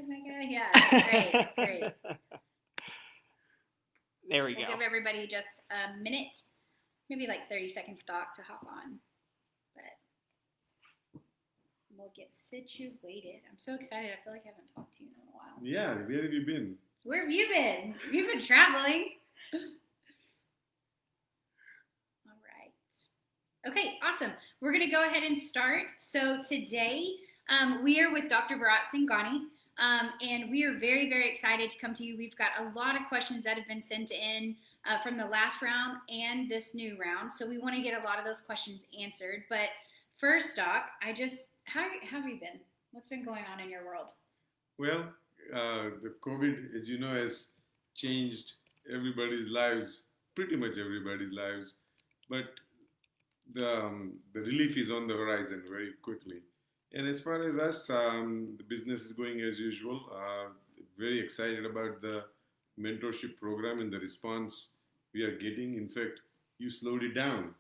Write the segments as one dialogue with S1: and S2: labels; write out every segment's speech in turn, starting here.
S1: Hi, Micah. Yeah, great.
S2: There we
S1: We'll
S2: go.
S1: give everybody just a minute, maybe like 30 seconds, Doc, to hop on. But we'll get situated. I'm so excited. I feel like I haven't talked to you in a while.
S3: Yeah, where have you been?
S1: Where have you been? You've been traveling. All right. Okay, awesome. We're going to go ahead and start. So today we are with Dr. Bharat Sangani. And we are very, very excited to come to you. We've got a lot of questions that have been sent in from the last round and this new round. So we want to get a lot of those questions answered. But first, Doc, how have you been? What's been going on in your world?
S3: Well, the COVID, as you know, has changed everybody's lives, pretty much everybody's lives. But the relief is on the horizon very quickly. And as far as us, the business is going as usual. Very excited about the mentorship program and the response we are getting. In fact, you slowed it down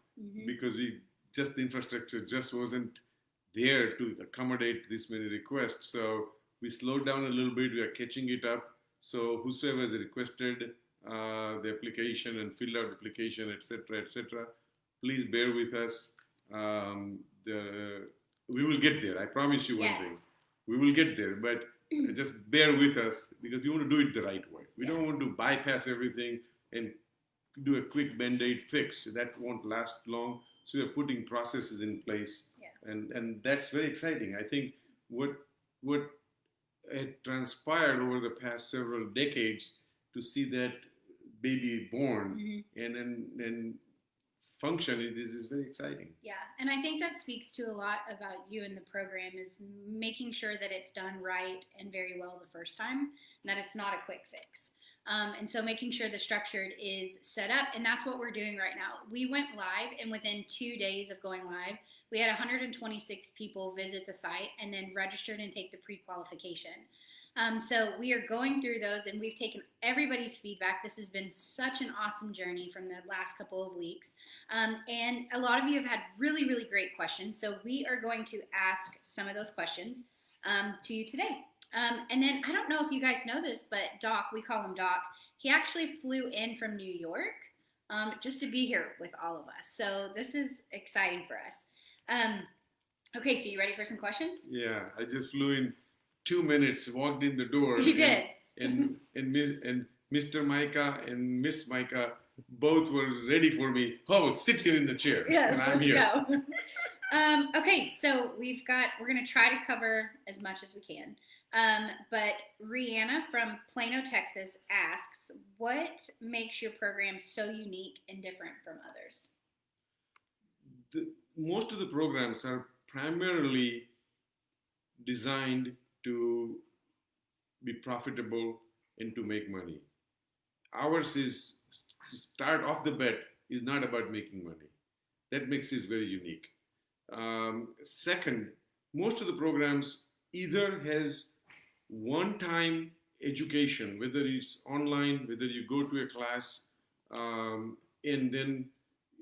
S3: because the infrastructure just wasn't there to accommodate this many requests. So we slowed down a little bit. We are catching it up. So whosoever has requested the application and filled out the application, etc., please bear with us. We will get there. I promise you one thing. We will get there, but just bear with us because we want to do it the right way. We don't want to bypass everything and do a quick Band-Aid fix. That won't last long. So we're putting processes in place, and that's very exciting. I think what had transpired over the past several decades to see that baby born and function, this is very exciting.
S1: Yeah, and I think that speaks to a lot about you and the program is making sure that it's done right and very well the first time, and that it's not a quick fix. And so making sure the structure is set up, and that's what we're doing right now. We went live, and within 2 days of going live, we had 126 people visit the site and then registered and take the pre-qualification. So we are going through those, and we've taken everybody's feedback. This has been such an awesome journey from the last couple of weeks. And a lot of you have had really, really great questions. So we are going to ask some of those questions to you today. And then I don't know if you guys know this, but Doc, we call him Doc, he actually flew in from New York just to be here with all of us. So this is exciting for us. Okay, so you ready for some questions?
S3: Yeah, I just flew in 2 minutes, walked in the door.
S1: You did.
S3: And Mr. Micah and Miss Micah both were ready for me. Oh, sit here in the chair.
S1: Yes,
S3: and I'm
S1: let's
S3: here.
S1: Go. Okay, so we're going to try to cover as much as we can. But Rihanna from Plano, Texas asks, what makes your program so unique and different from others?
S3: Most of the programs are primarily designed to be profitable and to make money. Ours is, start off the bat, is not about making money. That makes it very unique. Second, most of the programs either has one-time education, whether it's online, whether you go to a class, and then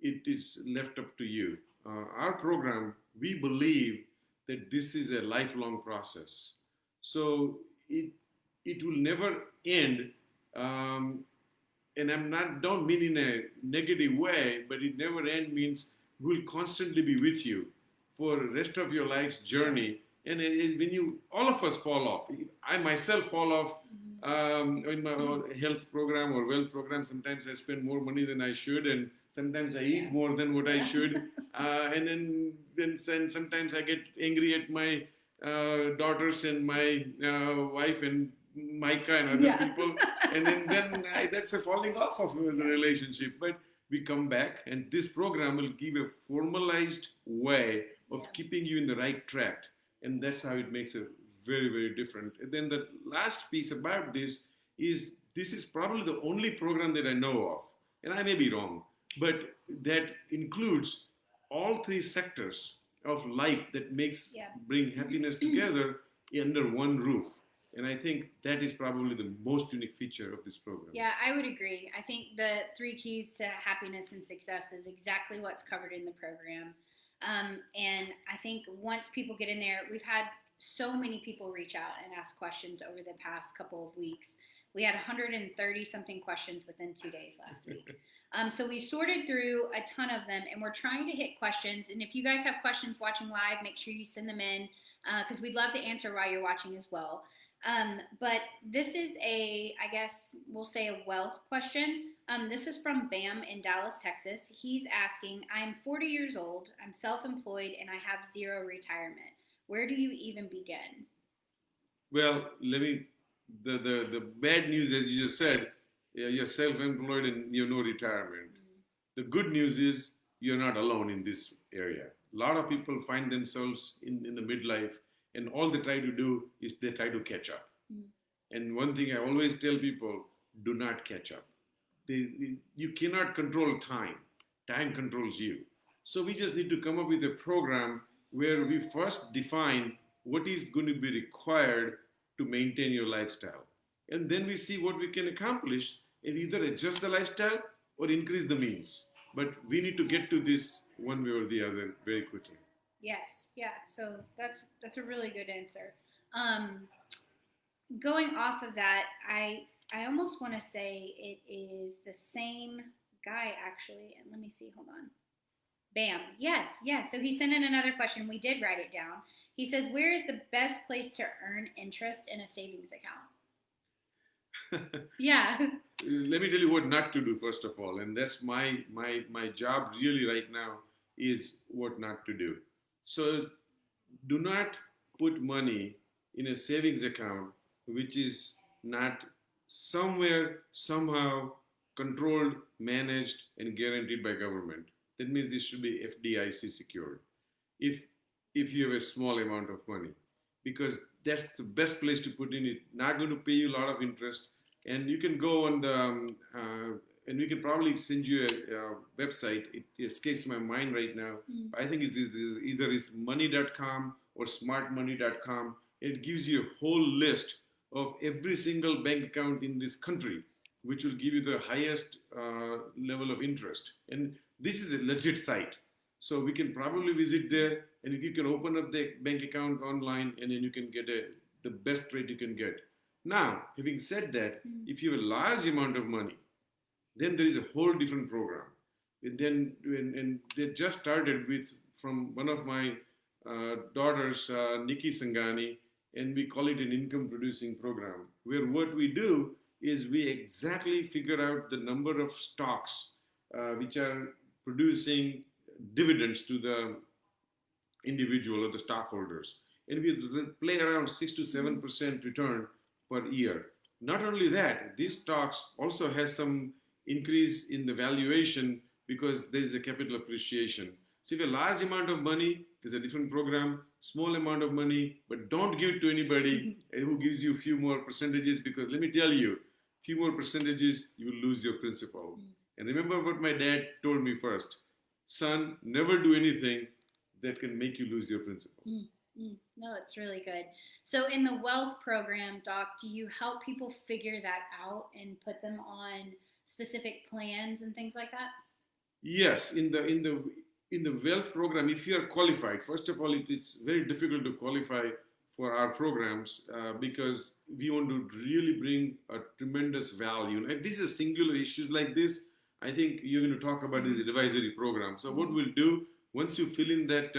S3: it is left up to you. Our program, we believe that this is a lifelong process. So it will never end, and don't mean in a negative way, but it never end means we'll constantly be with you for the rest of your life's journey. And when all of us fall off, I myself fall off in my health program or wealth program. Sometimes I spend more money than I should, and sometimes I eat more than what I should, and then sometimes I get angry at my daughters and my wife and Micah and other people, and then that's a falling off of the relationship. But we come back, and this program will give a formalized way of keeping you in the right track, and that's how it makes it very, very different. And then the last piece about this is probably the only program that I know of, and I may be wrong, but that includes all three sectors of life that bring happiness together under one roof. And I think that is probably the most unique feature of this program.
S1: Yeah, I would agree. I think the 3 keys to happiness and success is exactly what's covered in the program. And I think once people get in there, we've had so many people reach out and ask questions over the past couple of weeks. We had 130 something questions within 2 days last week. So we sorted through a ton of them, and we're trying to hit questions. And if you guys have questions watching live, make sure you send them in, because we'd love to answer while you're watching as well. But this is I guess we'll say a wealth question. This is from Bam in Dallas, Texas. He's asking, I'm 40 years old, I'm self-employed, and I have zero retirement. Where do you even begin?
S3: Well, the bad news, as you just said, you're self-employed and you have no retirement. The good news is you're not alone in this area. A lot of people find themselves in the midlife, and all they try to do is they try to catch up. And one thing I always tell people, do not catch up. You cannot control time. Time controls you. So we just need to come up with a program where we first define what is going to be required to maintain your lifestyle. And then we see what we can accomplish and either adjust the lifestyle or increase the means. But we need to get to this one way or the other very quickly.
S1: Yes, yeah. So that's a really good answer. Going off of that, I almost want to say it is the same guy actually. And let me see. Hold on. Bam. Yes. So he sent in another question. We did write it down. He says, where is the best place to earn interest in a savings account? Yeah.
S3: Let me tell you what not to do, first of all. And that's my job really right now is what not to do. So do not put money in a savings account which is not somewhere, somehow controlled, managed, and guaranteed by government. That means this should be FDIC secured. If you have a small amount of money, because that's the best place to put in it. Not going to pay you a lot of interest, and you can go on the and we can probably send you a website. It escapes my mind right now. I think it's either it's money.com or smartmoney.com. It gives you a whole list of every single bank account in this country, which will give you the highest level of interest. And this is a legit site. So we can probably visit there, and you can open up the bank account online, and then you can get the best rate you can get. Now, having said that, if you have a large amount of money, then there is a whole different program. And they just started from one of my daughters, Nikki Sangani, and we call it an income producing program, where what we do is we exactly figure out the number of stocks which are producing dividends to the individual or the stockholders. And we play around 6 to 7% return per year. Not only that, these stocks also has some increase in the valuation because there is a capital appreciation. So if you have a large amount of money, there's a different program, small amount of money, but don't give it to anybody who gives you a few more percentages, because let me tell you, few more percentages, you will lose your principal. And remember what my dad told me first, son, never do anything that can make you lose your principal.
S1: No, it's really good. So in the wealth program, Doc, do you help people figure that out and put them on specific plans and things like that?
S3: Yes, in the wealth program, if you are qualified, first of all, it's very difficult to qualify for our programs because we want to really bring a tremendous value. If this is singular issues like this, I think you're going to talk about this advisory program. So what we'll do, once you fill in that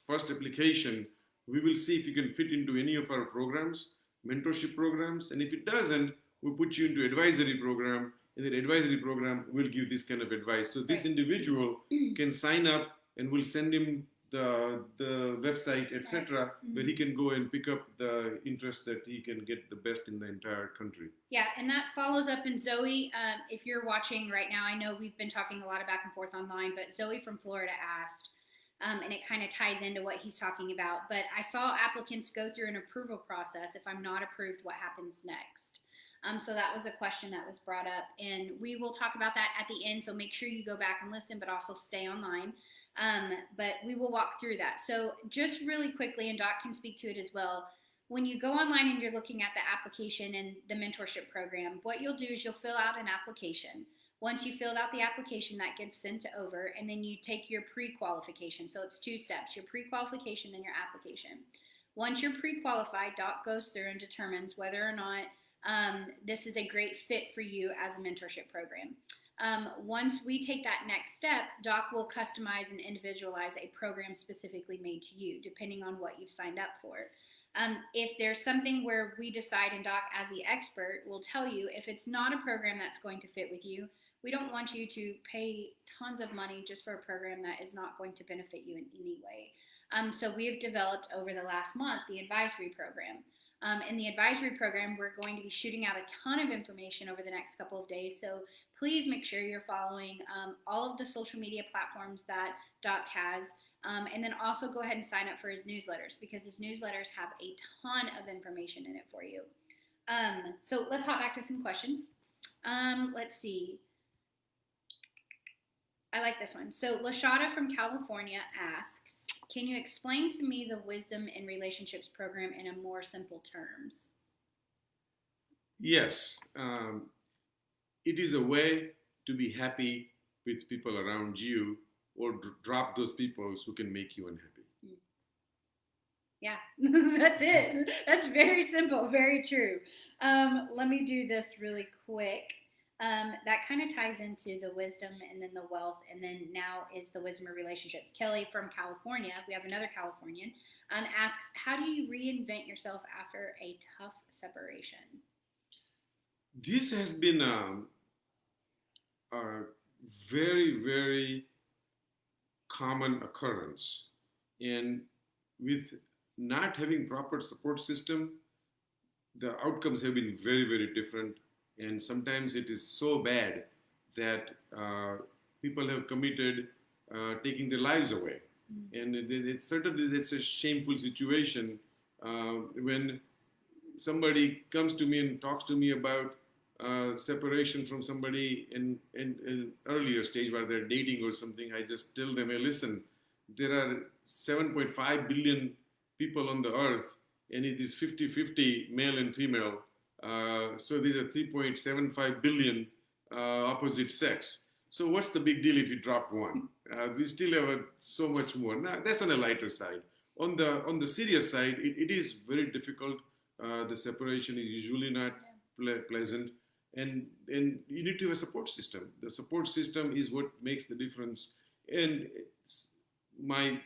S3: first application, we will see if you can fit into any of our programs, mentorship programs. And if it doesn't, we'll put you into advisory program. And the advisory program will give this kind of advice. So this individual can sign up, and we'll send him the website, etc., where he can go and pick up the interest that he can get the best in the entire country.
S1: Yeah, and that follows up in Zoe. If you're watching right now, I know we've been talking a lot of back and forth online, but Zoe from Florida asked, and it kind of ties into what he's talking about, but I saw applicants go through an approval process. If I'm not approved, what happens next? So that was a question that was brought up, and we will talk about that at the end, so make sure you go back and listen, but also stay online. But we will walk through that. So just really quickly, and Doc can speak to it as well, when you go online and you're looking at the application and the mentorship program, what you'll do is you'll fill out an application. Once you filled out the application, that gets sent over, and then you take your pre-qualification. So it's 2 steps, your pre-qualification and your application. Once you're pre-qualified, Doc goes through and determines whether or not this is a great fit for you as a mentorship program. Once we take that next step, Doc will customize and individualize a program specifically made to you, depending on what you've signed up for. If there's something where we decide, and Doc, as the expert, will tell you if it's not a program that's going to fit with you, we don't want you to pay tons of money just for a program that is not going to benefit you in any way. So we have developed over the last month the advisory program. In the advisory program, we're going to be shooting out a ton of information over the next couple of days. So please make sure you're following all of the social media platforms that Doc has. And then also go ahead and sign up for his newsletters, because his newsletters have a ton of information in it for you. So let's hop back to some questions. Let's see. I like this one. So Lashada from California asks, can you explain to me the Wisdom in Relationships program in a more simple terms?
S3: Yes. It is a way to be happy with people around you, or drop those people who can make you unhappy.
S1: Yeah, that's it. That's very simple, very true. Let me do this really quick. That kind of ties into the wisdom and then the wealth, and then now is the wisdom of relationships. Kelly from California, we have another Californian, asks, how do you reinvent yourself after a tough separation?
S3: This has been a very, very common occurrence. And with not having proper support system, the outcomes have been very, very different. And sometimes it is so bad that people have committed taking their lives away. And it's certainly that's a shameful situation when somebody comes to me and talks to me about separation from somebody in an earlier stage while they're dating or something. I just tell them, hey, listen, there are 7.5 billion people on the earth, and it is 50-50 male and female. So these are 3.75 billion opposite sex. So what's the big deal if you drop one? We still have so much more. Now, that's on the lighter side. On the serious side, it is very difficult. The separation is usually not pleasant. And you need to have a support system. The support system is what makes the difference. And my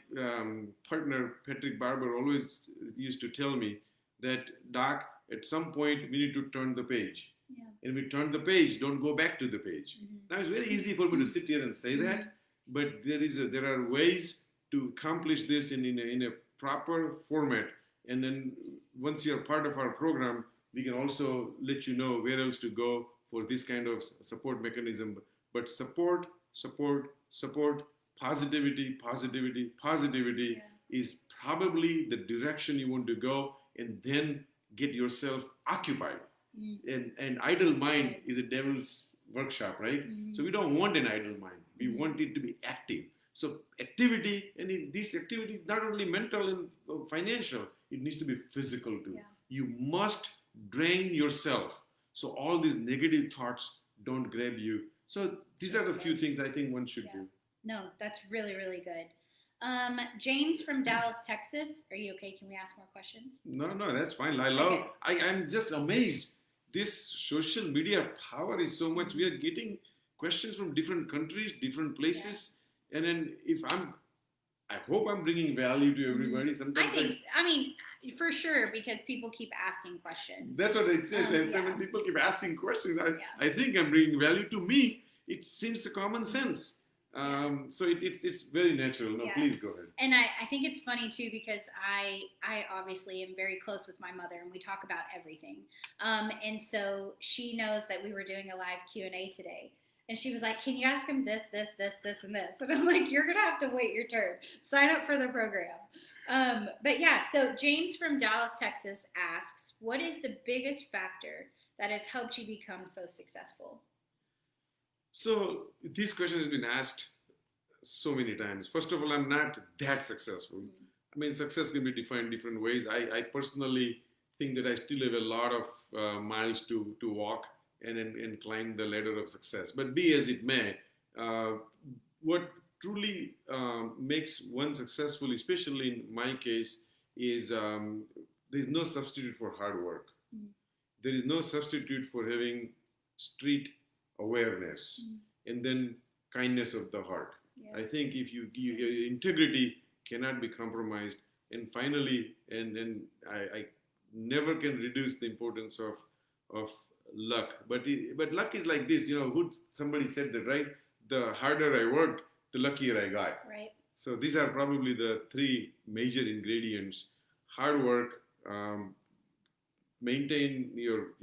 S3: partner, Patrick Barber, always used to tell me that, Doc, at some point we need to turn the page. Yeah. And we turn the page, don't go back to the page. Mm-hmm. Now, it's very easy for me to sit here and say that, but there are ways to accomplish this in a proper format. And then once you're part of our program, we can also let you know where else to go for this kind of support mechanism. But support, positivity is probably the direction you want to go, and then get yourself occupied. And idle mind is a devil's workshop, right? So we don't want an idle mind. We want it to be active. So activity, and this activity is not only mental and financial, it needs to be physical too. Yeah. You must drain yourself so all these negative thoughts don't grab you. So these are the few things I think one should do.
S1: No, that's really, really good. James from Dallas, Texas. Are you okay? Can we ask more questions?
S3: No, that's fine. I'm just amazed. This social media power is so much. We are getting questions from different countries, different places. Yeah. And then I hope I'm bringing value to everybody. Sometimes
S1: I mean, for sure, because people keep asking questions.
S3: That's what I said. When people keep asking questions, I think I'm bringing value. To me, it seems common sense. So it's very natural. No, please go ahead.
S1: And I think it's funny too, because I obviously am very close with my mother, and we talk about everything. And so she knows that we were doing a live Q&A today. And she was like, can you ask him this, and this? And I'm like, you're going to have to wait your turn. Sign up for the program. But yeah, so James from Dallas, Texas asks, what is the biggest factor that has helped you become so successful?
S3: So this question has been asked so many times. First of all, I'm not that successful. I mean, success can be defined different ways. I personally think that I still have a lot of miles to walk and climb the ladder of success. But be as it may, what truly makes one successful, especially in my case, is there's no substitute for hard work.
S1: Mm.
S3: There is no substitute for having street awareness and then kindness of the heart.
S1: Yes.
S3: I think if your integrity cannot be compromised, and finally, and I never can reduce the importance of luck. But luck is like this, somebody said that, right? The harder I worked, the luckier I got.
S1: Right.
S3: So these are probably the three major ingredients: hard work, maintain your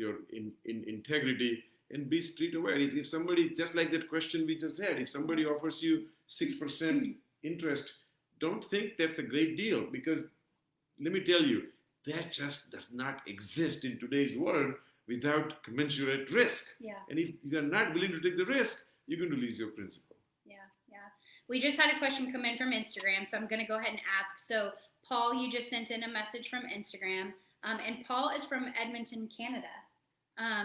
S3: integrity, and be street aware. If somebody, just like that question we just had, if somebody offers you 6% interest, don't think that's a great deal, because let me tell you, that just does not exist in today's world without commensurate risk.
S1: Yeah.
S3: And if you are not willing to take the risk, you're going to lose your principal.
S1: Yeah. We just had a question come in from Instagram, so I'm going to go ahead and ask. So, Paul, you just sent in a message from Instagram, and Paul is from Edmonton, Canada.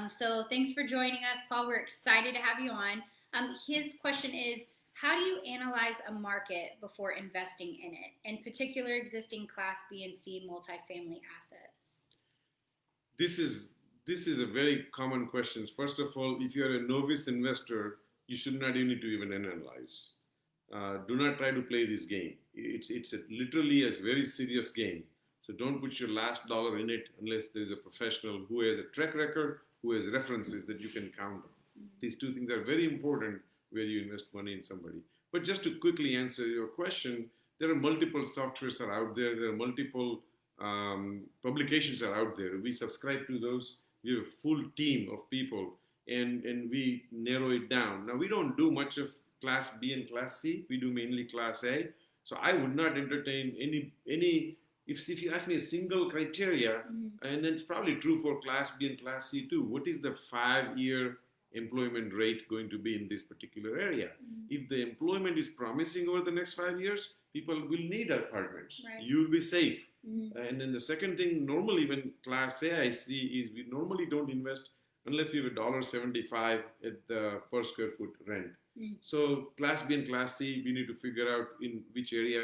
S1: So thanks for joining us, Paul. We're excited to have you on. His question is, how do you analyze a market before investing in it, in particular existing Class B and C multifamily assets?
S3: This is a very common question. First of all, if you are a novice investor, you should not even need to even analyze. Do not try to play this game. It's literally a very serious game. So don't put your last dollar in it unless there's a professional who has a track record, who has references that you can count on. These two things are very important where you invest money in somebody. But just to quickly answer your question, there are multiple softwares are out there. There are multiple publications are out there. We subscribe to those. We have a full team of people, and we narrow it down. Now, we don't do much of Class B and Class C. We do mainly Class A. So I would not entertain any. If you ask me a single criteria, and it's probably true for Class B and Class C too, what is the 5-year employment rate going to be in this particular area? If the employment is promising over the next 5 years, people will need apartments.
S1: Right.
S3: You'll be safe. And then the second thing, normally when Class A I see is we normally don't invest unless we have $1.75 at the per square foot rent. So Class B and Class C, we need to figure out in which area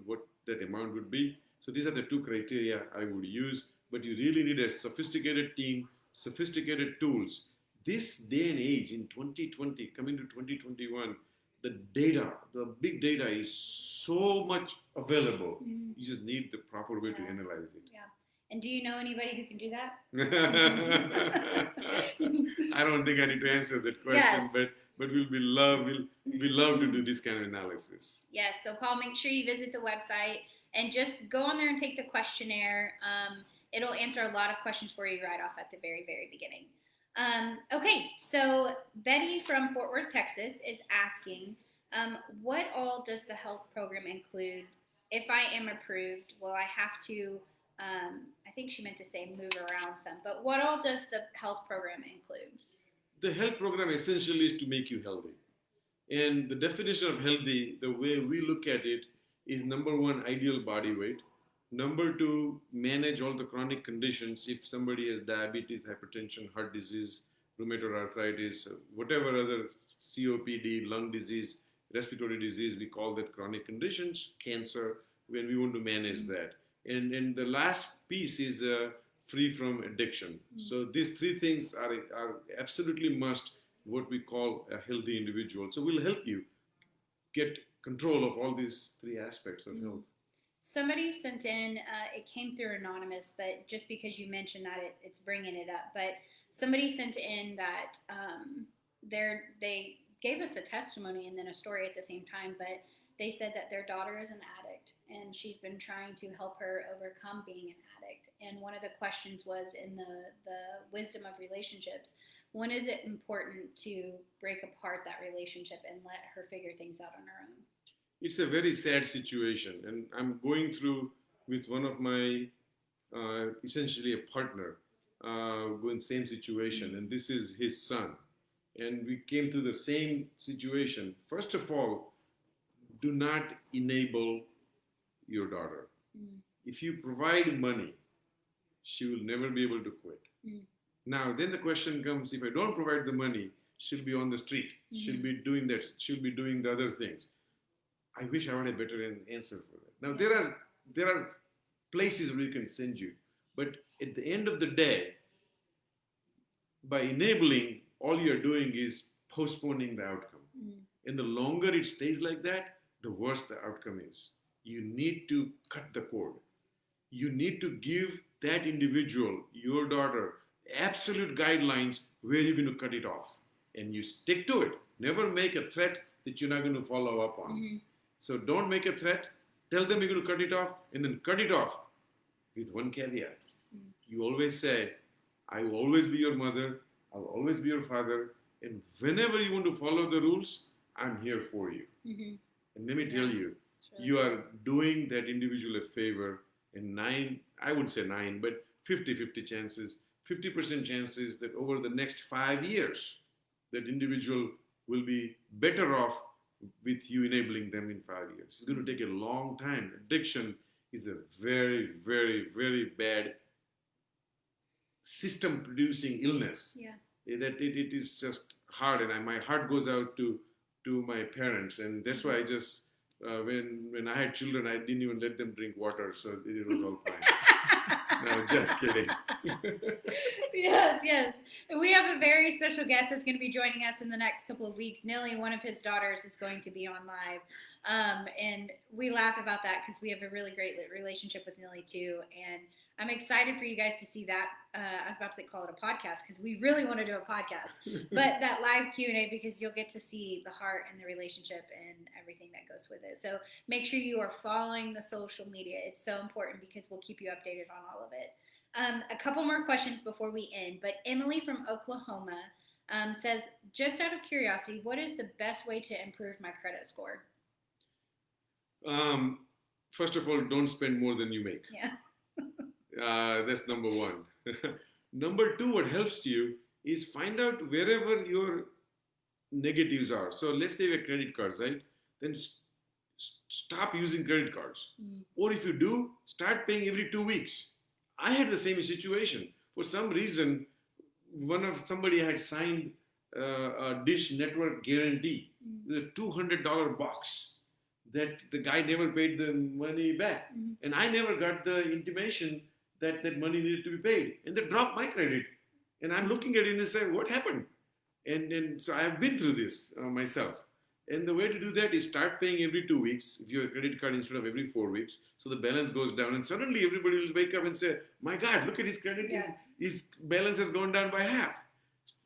S3: what that amount would be. So these are the two criteria I would use, but you really need a sophisticated team, sophisticated tools. This day and age in 2020, coming to 2021, the data, the big data is so much available. You just need the proper way to analyze it.
S1: Yeah. And do you know anybody who can do that?
S3: I don't think I need to answer that question, but we love to do this kind of analysis.
S1: Yes. So Paul, make sure you visit the website and just go on there and take the questionnaire. It'll answer a lot of questions for you right off at the very, very beginning. Okay, so Betty from Fort Worth, Texas is asking, what all does the health program include? If I am approved, will I have to, I think she meant to say move around some, but what all does the health program include?
S3: The health program essentially is to make you healthy. And the definition of healthy, the way we look at it, is number one, ideal body weight. Number two, manage all the chronic conditions. If somebody has diabetes, hypertension, heart disease, rheumatoid arthritis, whatever other COPD, lung disease, respiratory disease, we call that chronic conditions, cancer, when we want to manage that. And the last piece is free from addiction. So these three things are absolutely must, what we call a healthy individual. So we'll help you get control of all these three aspects of health.
S1: Somebody sent in, it came through anonymous, but just because you mentioned that, it's bringing it up. But somebody sent in that they gave us a testimony and then a story at the same time, but they said that their daughter is an addict and she's been trying to help her overcome being an addict. And one of the questions was in the wisdom of relationships, when is it important to break apart that relationship and let her figure things out on her own?
S3: It's a very sad situation, and I'm going through with one of my, essentially a partner, going same situation, and this is his son. And we came to the same situation. First of all, do not enable your daughter. If you provide money, she will never be able to quit. Now, then the question comes, if I don't provide the money, she'll be on the street. She'll be doing that. She'll be doing the other things. I wish I had a better answer for that. Now, there are places where we can send you. But at the end of the day, by enabling, all you're doing is postponing the outcome. And the longer it stays like that, the worse the outcome is. You need to cut the cord. You need to give that individual, your daughter, absolute guidelines where you're going to cut it off. And you stick to it. Never make a threat that you're not going to follow up on. So don't make a threat. Tell them you're going to cut it off, and then cut it off with one caveat. You always say, I will always be your mother, I'll always be your father, and whenever you want to follow the rules, I'm here for you. And let me tell you, really you are doing that individual a favor, and I wouldn't say 9, but 50-50 chances, 50% chances that over the next 5 years, that individual will be better off with you enabling them in 5 years. It's going to take a long time. Addiction is a very, very, very bad system producing illness. That it is just hard, and my heart goes out to my parents, and that's why I just when I had children, I didn't even let them drink water, so it was all fine. No, just kidding.
S1: Yes. And we have a very special guest that's going to be joining us in the next couple of weeks. Nilly, one of his daughters, is going to be on live. And we laugh about that because we have a really great relationship with Nilly too. And I'm excited for you guys to see that. I was about to call it a podcast because we really want to do a podcast, but that live Q&A, because you'll get to see the heart and the relationship and everything that goes with it. So make sure you are following the social media. It's so important because we'll keep you updated on all of it. A couple more questions before we end, but Emily from Oklahoma says, just out of curiosity, what is the best way to improve my credit score?
S3: First of all, don't spend more than you make.
S1: Yeah.
S3: That's number one. Number two, what helps you is find out wherever your negatives are. So let's say you have credit cards, right? Then stop using credit cards. Or if you do, start paying every 2 weeks. I had the same situation. For some reason, somebody had signed a Dish Network guarantee, the $200 box, that the guy never paid the money back. And I never got the intimation that that money needed to be paid. And they dropped my credit. And I'm looking at it and saying, what happened? And so I've been through this myself. And the way to do that is start paying every 2 weeks, if you have a credit card, instead of every 4 weeks. So the balance goes down. And suddenly everybody will wake up and say, my God, look at his credit. Yeah. His balance has gone down by half.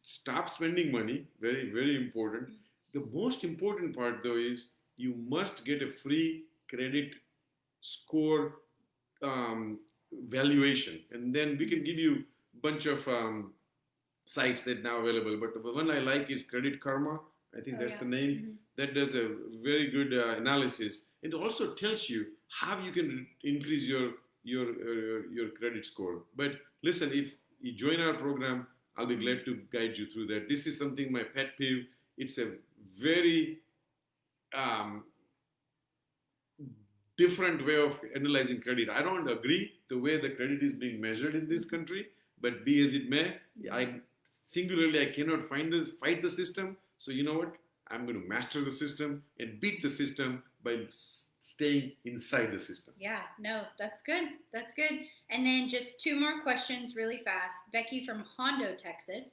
S3: Stop spending money. Very, very important. The most important part, though, is you must get a free credit score valuation. And then we can give you a bunch of sites that are now available. But the one I like is Credit Karma. I think that's the name. That does a very good analysis. It also tells you how you can increase your credit score. But listen, if you join our program, I'll be glad to guide you through that. This is something, my pet peeve. It's a very different way of analyzing credit. I don't agree the way the credit is being measured in this country, but be as it may, I cannot fight the system. So you know what? I'm going to master the system and beat the system by staying inside the system.
S1: Yeah, no, that's good. That's good. And then just 2 more questions really fast. Becky from Hondo, Texas.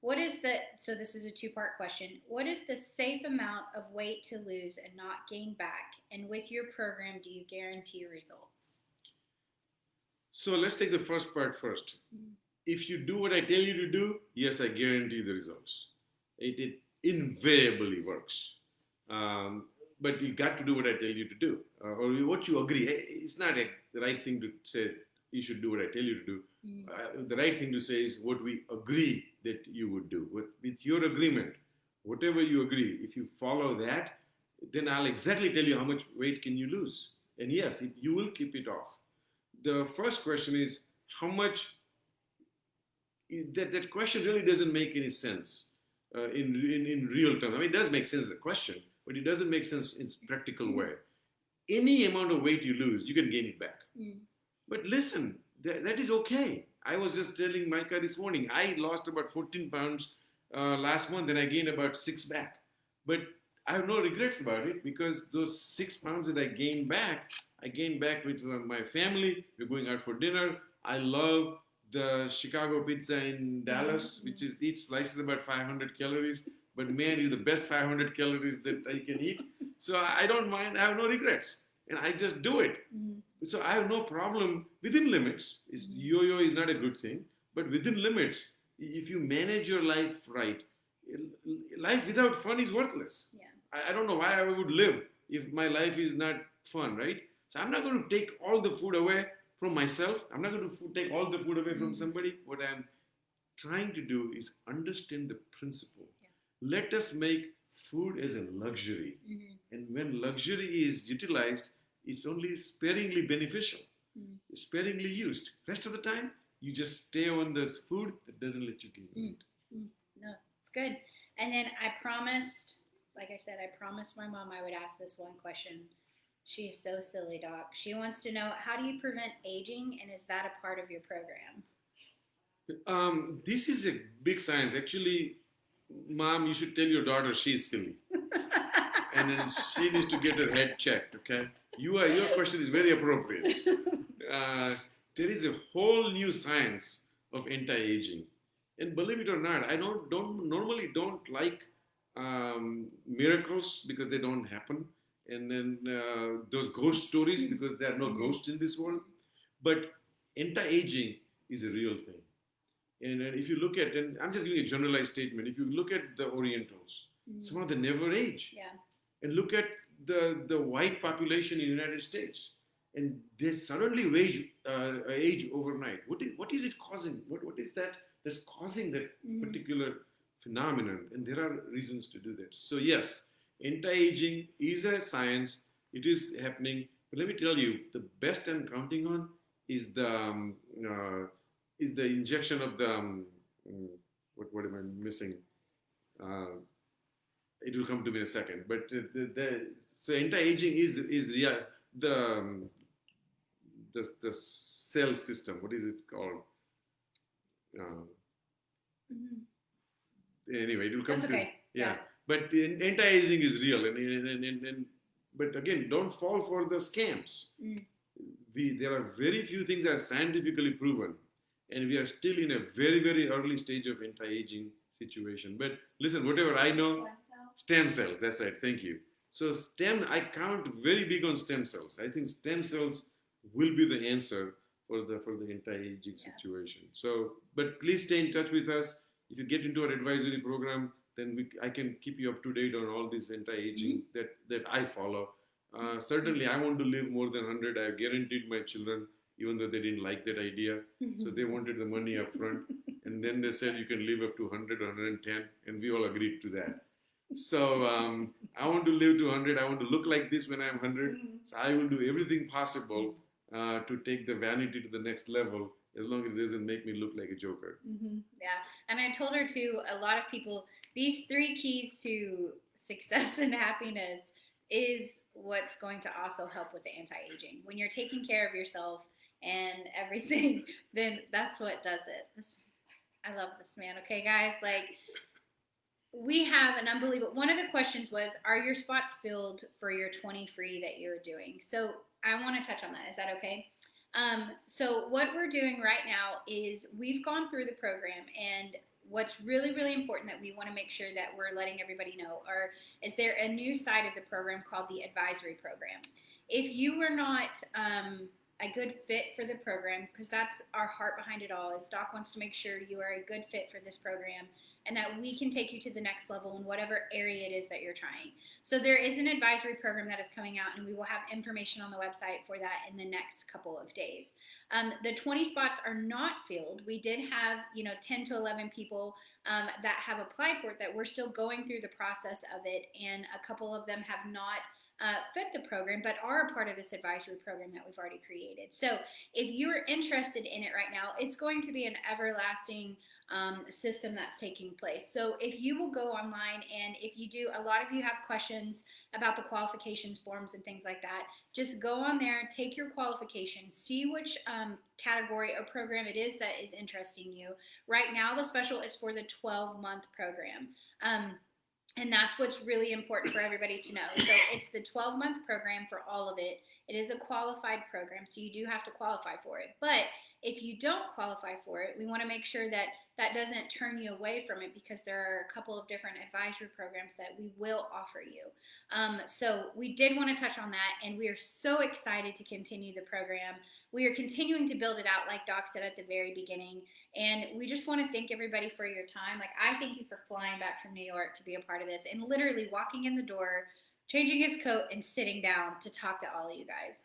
S1: So this is a 2-part question. What is the safe amount of weight to lose and not gain back? And with your program, do you guarantee results?
S3: So let's take the first part first. If you do what I tell you to do, yes, I guarantee the results. It invariably works. But you got to do what I tell you to do, or what you agree. It's not the right thing to say you should do what I tell you to do. The right thing to say is what we agree that you would do. With your agreement, whatever you agree, if you follow that, then I'll exactly tell you how much weight can you lose. And yes, you will keep it off. The first question is how much. That question really doesn't make any sense. In real terms. I mean, it does make sense as a question, but it doesn't make sense in a practical way. Any amount of weight you lose, you can gain it back. But listen, that is okay. I was just telling Micah this morning, I lost about 14 pounds last month and I gained about 6 back. But I have no regrets about it because those 6 pounds that I gained back with my family. We're going out for dinner. I love the Chicago pizza in Dallas, which is each slice is about 500 calories. But man, it's the best 500 calories that I can eat. So I don't mind. I have no regrets, and I just do it. So I have no problem within limits. Yo-yo is not a good thing, but within limits, if you manage your life right, life without fun is worthless.
S1: Yeah.
S3: I don't know why I would live if my life is not fun, right? So I'm not going to take all the food away from myself. I'm not going to take all the food away from somebody. What I'm trying to do is understand the principle. Yeah. Let us make food as a luxury. And when luxury is utilized, it's only sparingly beneficial, sparingly used. Rest of the time, you just stay on this food that doesn't let you gain weight.
S1: No, it's good. And then I promised, like I said, I promised my mom I would ask this one question. She is so silly, Doc. She wants to know, how do you prevent aging, and is that a part of your program?
S3: This is a big science. Actually, Mom, you should tell your daughter she's silly. And then she needs to get her head checked, okay? Your question is very appropriate. There is a whole new science of anti-aging. And believe it or not, I normally don't like miracles because they don't happen. And then those ghost stories because there are no ghosts in this world. But anti-aging is a real thing. And if you look at, and I'm just giving a generalized statement, if you look at the Orientals, some of them never age. Yeah. And look at the white population in the United States, and they suddenly age overnight. What is it causing? What is that that's causing that particular phenomenon? And there are reasons to do that. So yes, anti-aging is a science. It is happening. But let me tell you, the best I'm counting on is the injection of the what am I missing? It will come to me in a second. But so anti-aging is real. The cell system. What is it called? Anyway, it will come. That's okay. Yeah. But anti-aging is real, and but again, don't fall for the scams. There are very few things that are scientifically proven, and we are still in a very, very early stage of anti-aging situation. But listen, whatever I know, stem cells. That's right. Thank you. So I count very big on stem cells. I think stem cells will be the answer for the anti-aging situation. So, but please stay in touch with us. If you get into our advisory program, then I can keep you up to date on all this anti-aging that I follow. Certainly, I want to live more than 100. I have guaranteed my children, even though they didn't like that idea. So they wanted the money up front. And then they said you can live up to 100 or 110. And we all agreed to that. So I want to live to 100. I want to look like this when I'm 100. So I will do everything possible to take the vanity to the next level, as long as it doesn't make me look like a joker.
S1: Yeah. And I told her too, a lot of people, these 3 keys to success and happiness is what's going to also help with the anti-aging. When you're taking care of yourself and everything, then that's what does it. I love this man. Okay, guys, like, we have an unbelievable, one of the questions was, are your spots filled for your 20 free that you're doing? So I want to touch on that. Is that okay? So what we're doing right now is we've gone through the program, and what's really, really important that we want to make sure that we're letting everybody know is there a new side of the program called the advisory program. If you were not a good fit for the program, because that's our heart behind it all, is Doc wants to make sure you are a good fit for this program and that we can take you to the next level in whatever area it is that you're trying. So there is an advisory program that is coming out, and we will have information on the website for that in the next couple of days. The 20 spots are not filled. We did have 10 to 11 people that have applied for it that we're still going through the process of it, and a couple of them have not fit the program, but are a part of this advisory program that we've already created. So if you're interested in it right now, it's going to be an everlasting system that's taking place. So if you will go online, and if you do, a lot of you have questions about the qualifications forms and things like that, just go on there, take your qualifications, see which category or program it is that is interesting you. Right now, the special is for the 12-month program. And that's what's really important for everybody to know. So it's the 12-month program for all of it. It is a qualified program, so you do have to qualify for it. But if you don't qualify for it, we want to make sure that that doesn't turn you away from it, because there are a couple of different advisory programs that we will offer you. So we did want to touch on that, and we are so excited to continue the program. We are continuing to build it out, like Doc said at the very beginning, and we just want to thank everybody for your time. Like, I thank you for flying back from New York to be a part of this, and literally walking in the door, changing his coat, and sitting down to talk to all of you guys.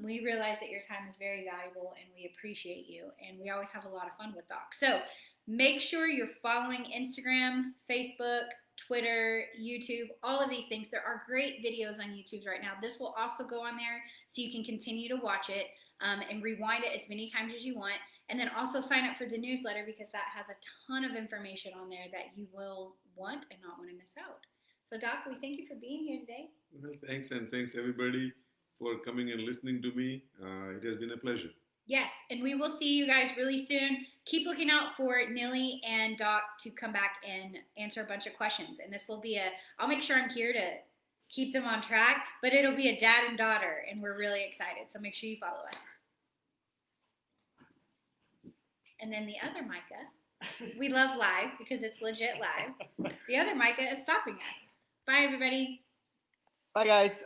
S1: We realize that your time is very valuable, and we appreciate you, and we always have a lot of fun with Doc. So make sure you're following Instagram, Facebook, Twitter, YouTube, all of these things. There are great videos on YouTube right now. This will also go on there so you can continue to watch it and rewind it as many times as you want. And then also sign up for the newsletter, because that has a ton of information on there that you will want and not want to miss out. So, Doc, we thank you for being here today.
S3: Well, thanks, and thanks everybody for coming and listening to me. It has been a pleasure.
S1: Yes, and we will see you guys really soon. Keep looking out for Nilly and Doc to come back and answer a bunch of questions. And this will be I'll make sure I'm here to keep them on track, but it'll be a dad and daughter, and we're really excited. So make sure you follow us. And then the other Micah, we love live because it's legit live. The other Micah is stopping us. Bye, everybody.
S2: Bye, guys.